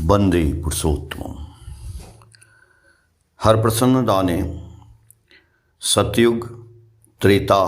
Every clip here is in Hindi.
वंदे पुरुषोत्तम। हरप्रसन्न दाने सतयुग, त्रेता,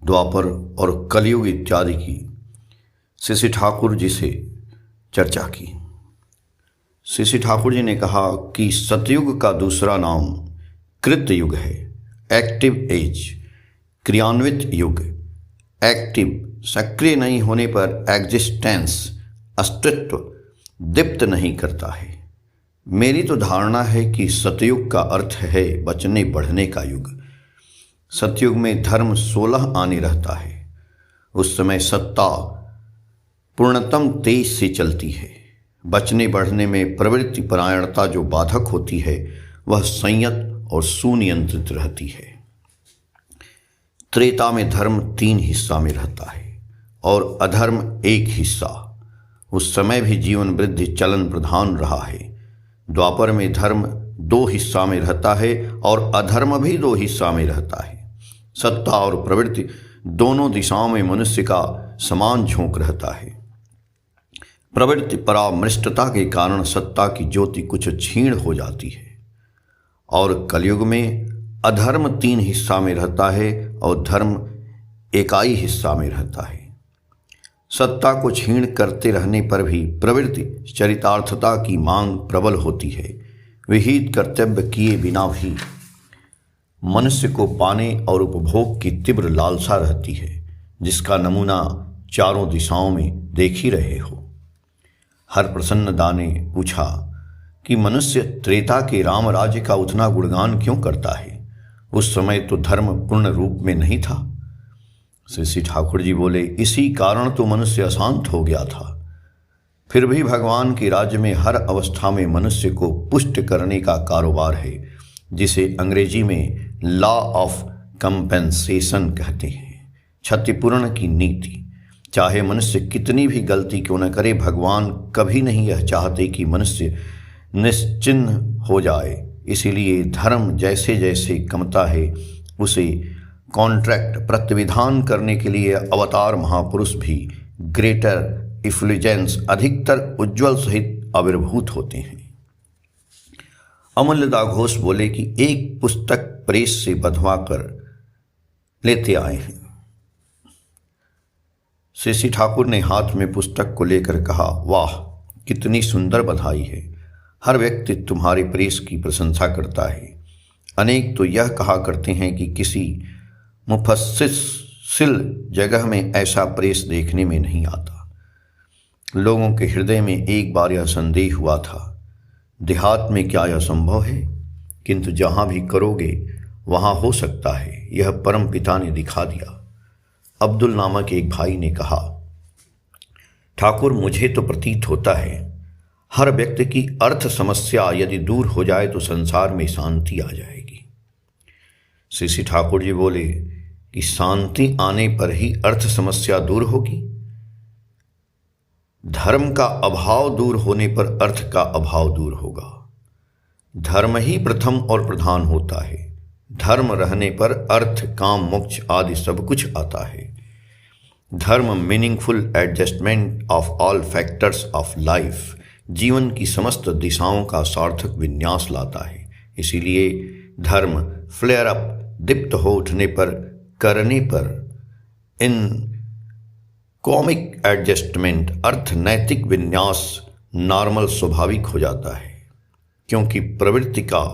द्वापर और कलयुग इत्यादि की श्री ठाकुर जी से चर्चा की। श्री ठाकुर जी ने कहा कि सतयुग का दूसरा नाम कृत युग है, एक्टिव एज, क्रियान्वित युग। एक्टिव, सक्रिय नहीं होने पर एग्जिस्टेंस, अस्तित्व दीप्त नहीं करता है। मेरी तो धारणा है कि सतयुग का अर्थ है बचने बढ़ने का युग। सतयुग में धर्म 16 आने रहता है। उस समय सत्ता पूर्णतम तेज से चलती है। बचने बढ़ने में प्रवृत्ति परायणता जो बाधक होती है वह संयत और सुनियंत्रित रहती है। त्रेता में धर्म 3 हिस्सा में रहता है और अधर्म 1 हिस्सा। उस समय भी जीवन वृद्धि चलन प्रधान रहा है। द्वापर में धर्म 2 हिस्सा में रहता है और अधर्म भी 2 हिस्सा में रहता है। सत्ता और प्रवृत्ति दोनों दिशाओं में मनुष्य का समान झोंक रहता है। प्रवृत्ति परामृष्टता के कारण सत्ता की ज्योति कुछ क्षीण हो जाती है। और कलयुग में अधर्म 3 हिस्सा में रहता है और धर्म इकाई हिस्सा में रहता है। सत्ता को क्षीण करते रहने पर भी प्रवृत्ति चरितार्थता की मांग प्रबल होती है। विहित कर्तव्य किए बिना भी मनुष्य को पाने और उपभोग की तीव्र लालसा रहती है, जिसका नमूना चारों दिशाओं में देख ही रहे हो। हरप्रसन्न दा ने पूछा कि मनुष्य त्रेता के राम राज्य का उतना गुणगान क्यों करता है? उस समय तो धर्म पूर्ण रूप में नहीं था। श्री ठाकुर जी बोले, इसी कारण तो मनुष्य अशांत हो गया था। फिर भी भगवान के राज्य में हर अवस्था में मनुष्य को पुष्ट करने का कारोबार है, जिसे अंग्रेजी में लॉ ऑफ कंपेंसेशन कहते हैं, क्षतिपूर्ण की नीति। चाहे मनुष्य कितनी भी गलती क्यों न करे, भगवान कभी नहीं यह चाहते कि मनुष्य निश्चिन्ह हो जाए। इसीलिए धर्म जैसे जैसे कमता है उसे कॉन्ट्रैक्ट प्रतिविधान करने के लिए अवतार महापुरुष भी ग्रेटर इफ्लुजेंस, अधिकतर उज्ज्वल सहित आविर्भूत होते हैं। अमूल्यदा घोष बोले कि एक पुस्तक प्रेस से बंधवा कर लेते आए हैं। श्री ठाकुर ने हाथ में पुस्तक को लेकर कहा, वाह कितनी सुंदर बधाई है। हर व्यक्ति तुम्हारी प्रेस की प्रशंसा करता है। अनेक तो यह कहा करते हैं कि किसी मुफस्सिल जगह में ऐसा प्रेस देखने में नहीं आता। लोगों के हृदय में एक बार यह संदेह हुआ था, देहात में क्या यह संभव है? किंतु जहाँ भी करोगे वहाँ हो सकता है। यह परम पिता ने दिखा दिया। अब्दुल नामक एक भाई ने कहा, ठाकुर मुझे तो प्रतीत होता है हर व्यक्ति की अर्थ समस्या यदि दूर हो जाए तो संसार में शांति आ जाएगी। श्री ठाकुर जी बोले कि शांति आने पर ही अर्थ समस्या दूर होगी। धर्म का अभाव दूर होने पर अर्थ का अभाव दूर होगा। धर्म ही प्रथम और प्रधान होता है। धर्म रहने पर अर्थ, काम, मोक्ष आदि सब कुछ आता है। धर्म meaningful adjustment of all factors of life, जीवन की समस्त दिशाओं का सार्थक विन्यास लाता है। इसीलिए धर्म फ्लेयर अप, दीप्त हो उठने पर, करने पर इन कॉमिक एडजस्टमेंट, अर्थ नैतिक विन्यास नॉर्मल स्वाभाविक हो जाता है। क्योंकि प्रवृत्ति का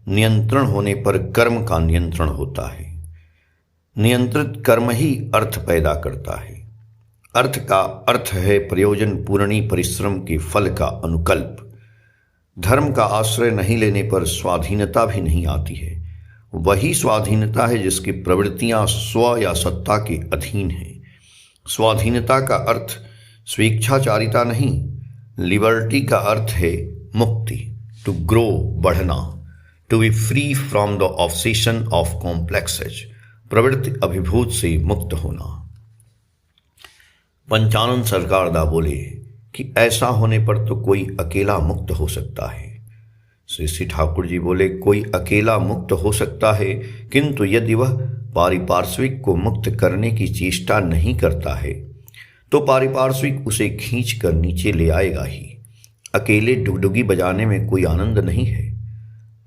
नियंत्रण होने पर कर्म का नियंत्रण होता है। नियंत्रित कर्म ही अर्थ पैदा करता है। अर्थ का अर्थ है प्रयोजन पूर्णी परिश्रम के फल का अनुकल्प। धर्म का आश्रय नहीं लेने पर स्वाधीनता भी नहीं आती है। वही स्वाधीनता है जिसकी प्रवृत्तियां स्व या सत्ता के अधीन हैं। स्वाधीनता का अर्थ स्वेच्छाचारिता नहीं, लिबर्टी का अर्थ है मुक्ति, टू ग्रो, बढ़ना, to be free from the obsession of complexes, प्रवृत्ति अभिभूत से मुक्त होना। पंचानन सरकार दा बोले कि ऐसा होने पर तो कोई अकेला मुक्त हो सकता है। श्री ठाकुर जी बोले, कोई अकेला मुक्त हो सकता है, किंतु यदि वह पारिपार्श्विक को मुक्त करने की चेष्टा नहीं करता है तो पारिपार्श्विक उसे खींच कर नीचे ले आएगा ही। अकेले डुगडुगी बजाने में कोई आनंद नहीं है।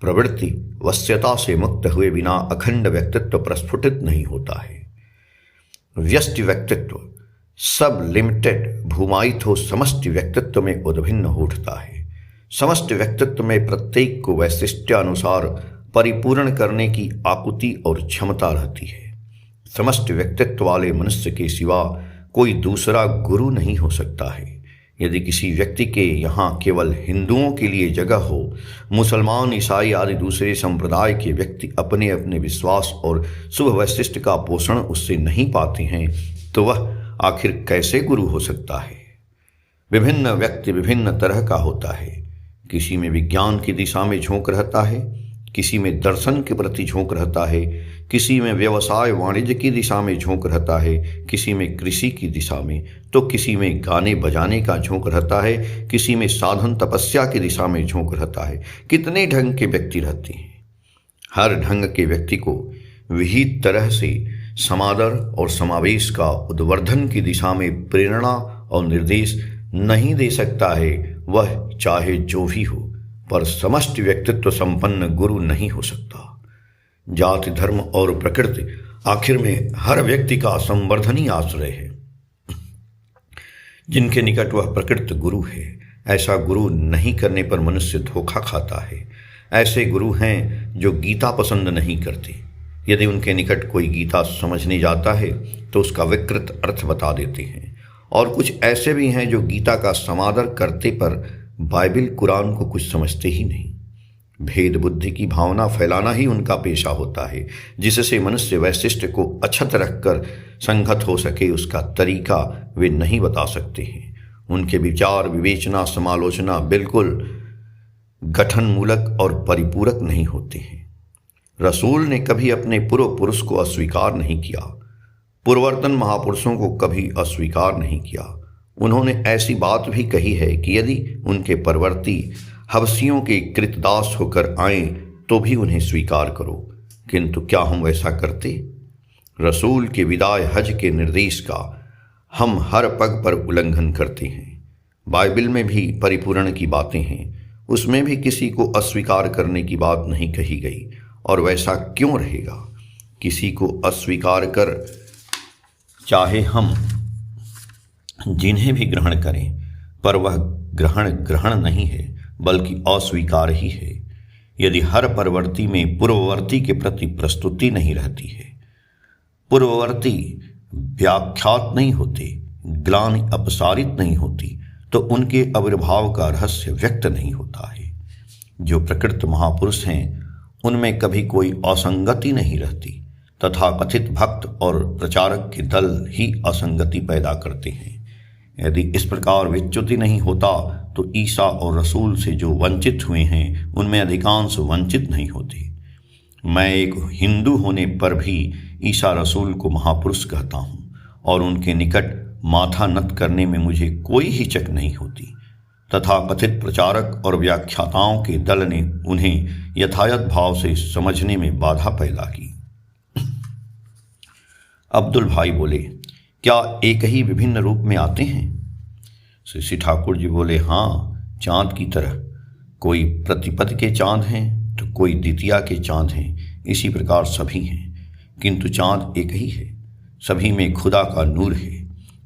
प्रवृत्ति वश्यता से मुक्त हुए बिना अखंड व्यक्तित्व प्रस्फुटित नहीं होता है। व्यष्टि व्यक्तित्व सब लिमिटेड भूमायित हो समष्टि व्यक्तित्व में उद्भिन्न हो उठता है। समष्टि व्यक्तित्व में प्रत्येक को वैशिष्ट्यानुसार परिपूर्ण करने की आकुति और क्षमता रहती है। समष्टि व्यक्तित्व वाले मनुष्य के सिवा कोई दूसरा गुरु नहीं हो सकता है। यदि किसी व्यक्ति के यहाँ केवल हिंदुओं के लिए जगह हो, मुसलमान, ईसाई आदि दूसरे संप्रदाय के व्यक्ति अपने अपने विश्वास और शुभ वैशिष्ट का पोषण उससे नहीं पाते हैं, तो वह आखिर कैसे गुरु हो सकता है। विभिन्न व्यक्ति विभिन्न तरह का होता है। किसी में विज्ञान की दिशा में झोंक रहता है, किसी में दर्शन के प्रति झोंक रहता है, किसी में व्यवसाय वाणिज्य की दिशा में झोंक रहता है, किसी में कृषि की दिशा में, तो किसी में गाने बजाने का झोंक रहता है, किसी में साधन तपस्या की दिशा में झोंक रहता है। कितने ढंग के व्यक्ति रहते हैं। हर ढंग के व्यक्ति को विहित तरह से समादर और समावेश का उद्वर्धन की दिशा में प्रेरणा और निर्देश नहीं दे सकता है, वह चाहे जो भी हो, पर समष्टि व्यक्तित्व संपन्न गुरु नहीं हो सकता। जाति, धर्म और प्रकृति आखिर में हर व्यक्ति का संवर्धनीय आश्रय है। जिनके निकट वह प्रकृत गुरु है, ऐसा गुरु नहीं करने पर मनुष्य धोखा खाता है। ऐसे गुरु हैं जो गीता पसंद नहीं करते। यदि उनके निकट कोई गीता समझने जाता है तो उसका विकृत अर्थ बता देते हैं। और कुछ ऐसे भी हैं जो गीता का समादर करते पर बाइबिल कुरान को कुछ समझते ही नहीं। भेद बुद्धि की भावना फैलाना ही उनका पेशा होता है, जिससे मनुष्य वैशिष्ट को अछत रखकर संगत हो सके, उसका तरीका वे नहीं बता सकते हैं। उनके विचार, विवेचना, समालोचना बिल्कुल गठनमूलक और परिपूरक नहीं होते हैं। रसूल ने कभी अपने पूर्व पुरुष को अस्वीकार नहीं किया, पूर्ववर्तन महापुरुषों को कभी अस्वीकार नहीं किया। उन्होंने ऐसी बात भी कही है कि यदि उनके परवर्ती हबसियों के कृतदास होकर आएं तो भी उन्हें स्वीकार करो, किंतु क्या हम वैसा करते? रसूल के विदाई हज के निर्देश का हम हर पग पर उल्लंघन करते हैं। बाइबिल में भी परिपूर्ण की बातें हैं, उसमें भी किसी को अस्वीकार करने की बात नहीं कही गई, और वैसा क्यों रहेगा? किसी को अस्वीकार कर चाहे हम जिन्हें भी ग्रहण करें, पर वह ग्रहण नहीं है बल्कि अस्वीकार ही है। यदि हर परवर्ती में पूर्ववर्ती के प्रति प्रस्तुति नहीं रहती है, पूर्ववर्ती व्याख्यात नहीं होते, ग्लानि अपसारित नहीं होती, तो उनके आविर्भाव का रहस्य व्यक्त नहीं होता है। जो प्रकृत महापुरुष हैं उनमें कभी कोई असंगति नहीं रहती, तथा कथित भक्त और प्रचारक के दल ही असंगति पैदा करते हैं। यदि इस प्रकार विच्युति नहीं होता तो ईसा और रसूल से जो वंचित हुए हैं उनमें अधिकांश वंचित नहीं होते। मैं एक हिंदू होने पर भी ईसा रसूल को महापुरुष कहता हूँ, और उनके निकट माथा नत करने में मुझे कोई हिचक नहीं होती, तथा कथित प्रचारक और व्याख्याताओं के दल ने उन्हें यथायथ भाव से समझने में बाधा पैदा की। अब्दुल भाई बोले, क्या एक ही विभिन्न रूप में आते हैं? श्री ठाकुर जी बोले, हाँ, चांद की तरह। कोई प्रतिपद के चांद हैं तो कोई द्वितीया के चांद हैं, इसी प्रकार सभी हैं, किंतु चांद एक ही है। सभी में खुदा का नूर है।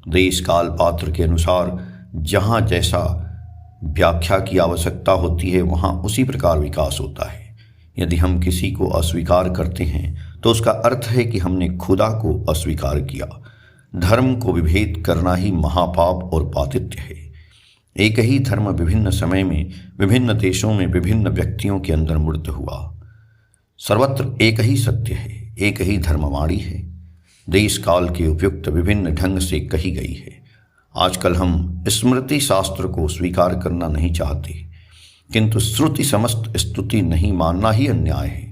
देश काल पात्र के अनुसार जहाँ जैसा व्याख्या की आवश्यकता होती है वहाँ उसी प्रकार विकास होता है। यदि हम किसी को अस्वीकार करते हैं तो उसका अर्थ है कि हमने खुदा को अस्वीकार किया। धर्म को विभेद करना ही महापाप और पातित्य है। एक ही धर्म विभिन्न समय में विभिन्न देशों में विभिन्न व्यक्तियों के अंदर मूर्त हुआ। सर्वत्र एक ही सत्य है, एक ही धर्मवाणी है, देश काल के उपयुक्त विभिन्न ढंग से कही गई है। आजकल हम स्मृति शास्त्र को स्वीकार करना नहीं चाहते, किंतु श्रुति समस्त स्तुति नहीं मानना ही अन्याय है।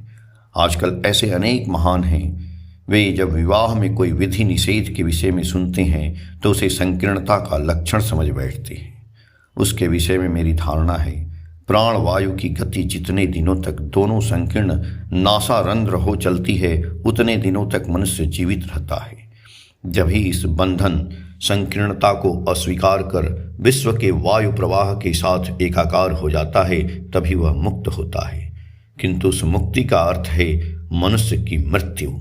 आजकल ऐसे अनेक महान हैं, वे जब विवाह में कोई विधि निषेध के विषय में सुनते हैं तो उसे संकीर्णता का लक्षण समझ बैठते हैं। उसके विषय में मेरी धारणा है, प्राण वायु की गति जितने दिनों तक दोनों संकीर्ण नासारंध्र हो चलती है उतने दिनों तक मनुष्य जीवित रहता है। जब ही इस बंधन संकीर्णता को अस्वीकार कर विश्व के वायु प्रवाह के साथ एकाकार हो जाता है, तभी वह मुक्त होता है। किंतु उस मुक्ति का अर्थ है मनुष्य की मृत्यु।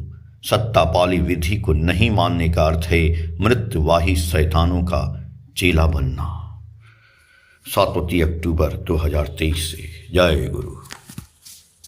सत्ता पाली विधि को नहीं मानने का अर्थ है मृत्युवाही शैतानों का चेला बनना। 7 अक्टूबर 2023 से। जय गुरु।